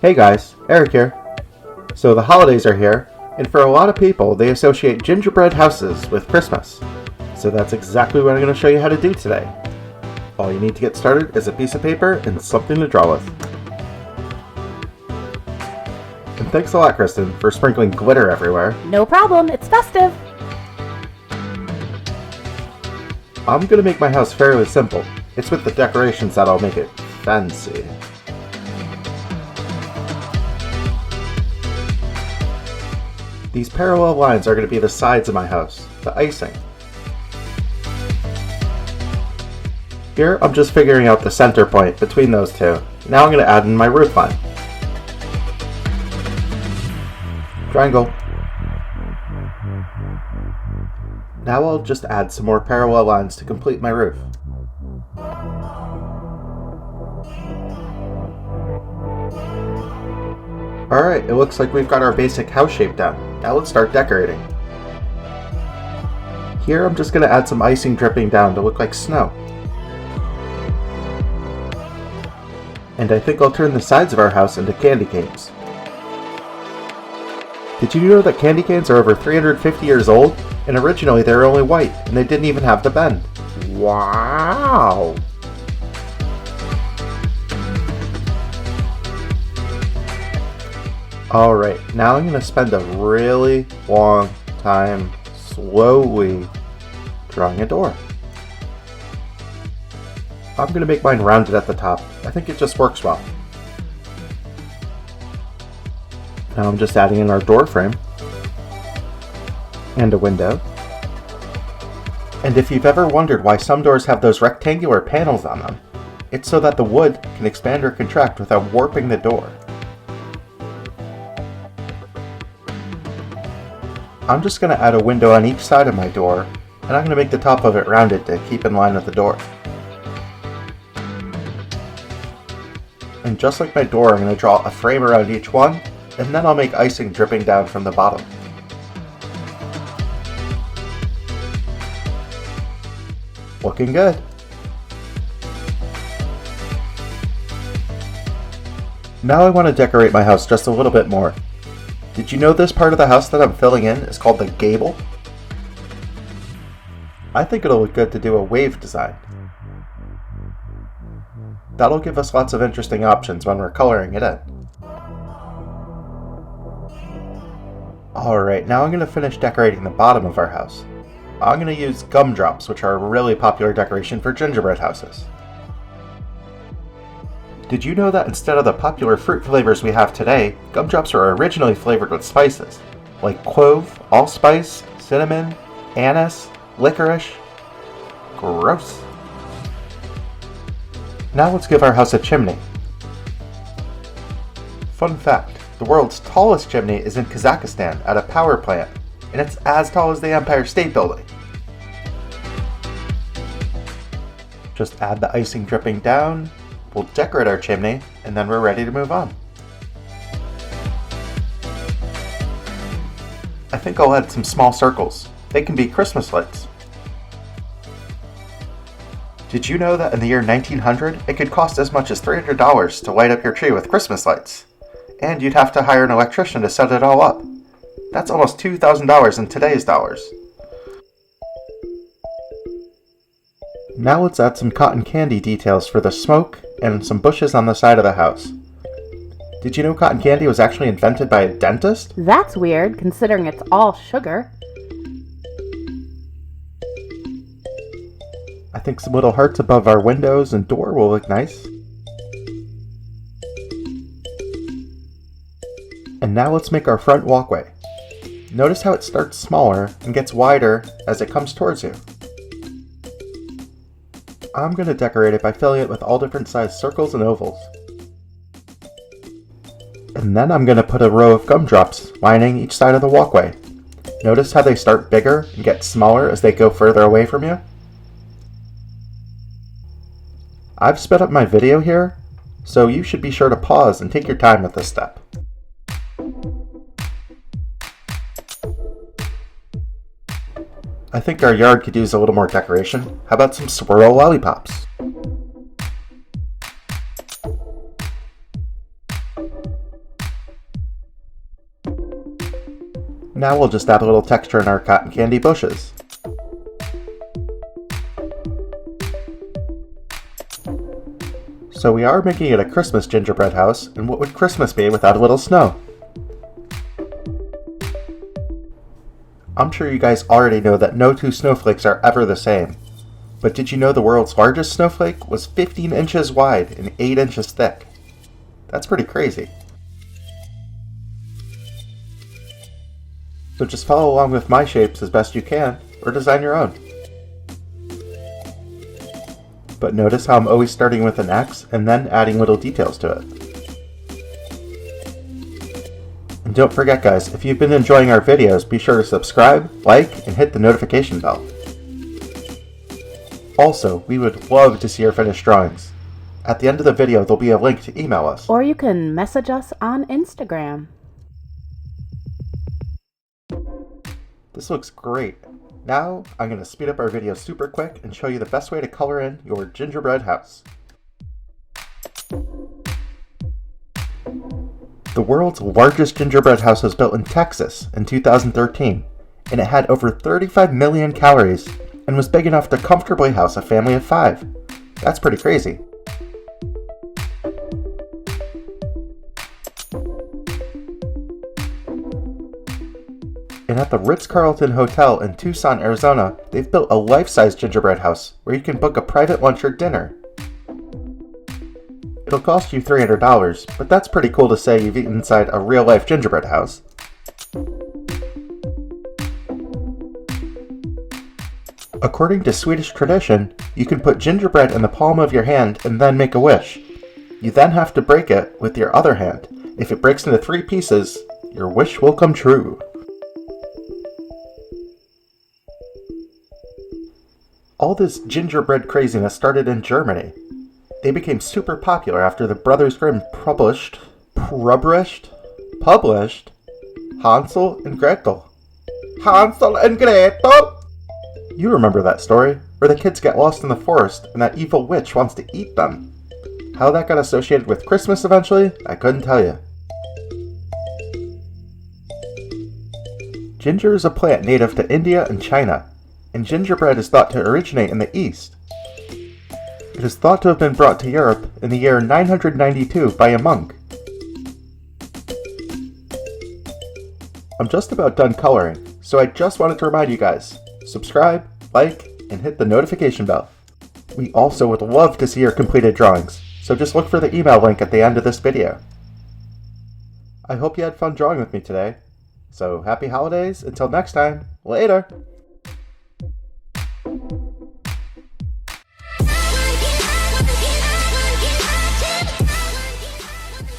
Hey guys, Eric here. So the holidays are here, and for a lot of people, they associate gingerbread houses with Christmas. So that's exactly what I'm going to show you how to do today. All you need to get started is a piece of paper and something to draw with. And thanks a lot, Kristen, for sprinkling glitter everywhere. No problem, it's festive. I'm going to make my house fairly simple. It's with the decorations that'll make it fancy. These parallel lines are going to be the sides of my house, the icing. Here, I'm just figuring out the center point between those two. Now I'm going to add in my roof line. Triangle. Now I'll just add some more parallel lines to complete my roof. Alright, it looks like we've got our basic house shape down. Now let's start decorating. Here I'm just going to add some icing dripping down to look like snow. And I think I'll turn the sides of our house into candy canes. Did you know that candy canes are over 350 years old? And originally they were only white, and they didn't even have the bend. Wow! Alright, now I'm going to spend a really long time slowly drawing a door. I'm going to make mine rounded at the top. I think it just works well. Now I'm just adding in our door frame and a window. And if you've ever wondered why some doors have those rectangular panels on them, it's so that the wood can expand or contract without warping the door. I'm just going to add a window on each side of my door, and I'm going to make the top of it rounded to keep in line with the door. And just like my door, I'm going to draw a frame around each one, and then I'll make icing dripping down from the bottom. Looking good. Now I want to decorate my house just a little bit more. Did you know this part of the house that I'm filling in is called the gable? I think it'll look good to do a wave design. That'll give us lots of interesting options when we're coloring it in. Alright, now I'm going to finish decorating the bottom of our house. I'm going to use gumdrops, which are a really popular decoration for gingerbread houses. Did you know that instead of the popular fruit flavors we have today, gumdrops were originally flavored with spices, like clove, allspice, cinnamon, anise, licorice? Gross. Now let's give our house a chimney. Fun fact, the world's tallest chimney is in Kazakhstan at a power plant, and it's as tall as the Empire State Building. Just add the icing dripping down, we'll decorate our chimney, and then we're ready to move on. I think I'll add some small circles. They can be Christmas lights. Did you know that in the year 1900, it could cost as much as $300 to light up your tree with Christmas lights? And you'd have to hire an electrician to set it all up. That's almost $2,000 in today's dollars. Now let's add some cotton candy details for the smoke and some bushes on the side of the house. Did you know cotton candy was actually invented by a dentist? That's weird, considering it's all sugar. I think some little hearts above our windows and door will look nice. And now let's make our front walkway. Notice how it starts smaller and gets wider as it comes towards you. I'm going to decorate it by filling it with all different sized circles and ovals. And then I'm going to put a row of gumdrops lining each side of the walkway. Notice how they start bigger and get smaller as they go further away from you? I've sped up my video here, so you should be sure to pause and take your time with this step. I think our yard could use a little more decoration. How about some swirl lollipops? Now we'll just add a little texture in our cotton candy bushes. So we are making it a Christmas gingerbread house, and what would Christmas be without a little snow? I'm sure you guys already know that no two snowflakes are ever the same. But did you know the world's largest snowflake was 15 inches wide and 8 inches thick? That's pretty crazy. So just follow along with my shapes as best you can, or design your own. But notice how I'm always starting with an X and then adding little details to it. And don't forget guys, if you've been enjoying our videos, be sure to subscribe, like, and hit the notification bell. Also, we would love to see your finished drawings. At the end of the video, there'll be a link to email us. Or you can message us on Instagram. This looks great. Now, I'm going to speed up our video super quick and show you the best way to color in your gingerbread house. The world's largest gingerbread house was built in Texas in 2013, and it had over 35 million calories and was big enough to comfortably house a family of 5. That's pretty crazy. And at the Ritz-Carlton Hotel in Tucson, Arizona, they've built a life-size gingerbread house where you can book a private lunch or dinner. It'll cost you $300, but that's pretty cool to say you've eaten inside a real-life gingerbread house. According to Swedish tradition, you can put gingerbread in the palm of your hand and then make a wish. You then have to break it with your other hand. If it breaks into 3 pieces, your wish will come true. All this gingerbread craziness started in Germany. They became super popular after the Brothers Grimm published Hansel and Gretel. Hansel and Gretel! You remember that story, where the kids get lost in the forest and that evil witch wants to eat them. How that got associated with Christmas eventually, I couldn't tell you. Ginger is a plant native to India and China, and gingerbread is thought to originate in the East. It is thought to have been brought to Europe in the year 992 by a monk. I'm just about done coloring, so I just wanted to remind you guys, subscribe, like, and hit the notification bell. We also would love to see your completed drawings, so just look for the email link at the end of this video. I hope you had fun drawing with me today. So happy holidays, until next time, later!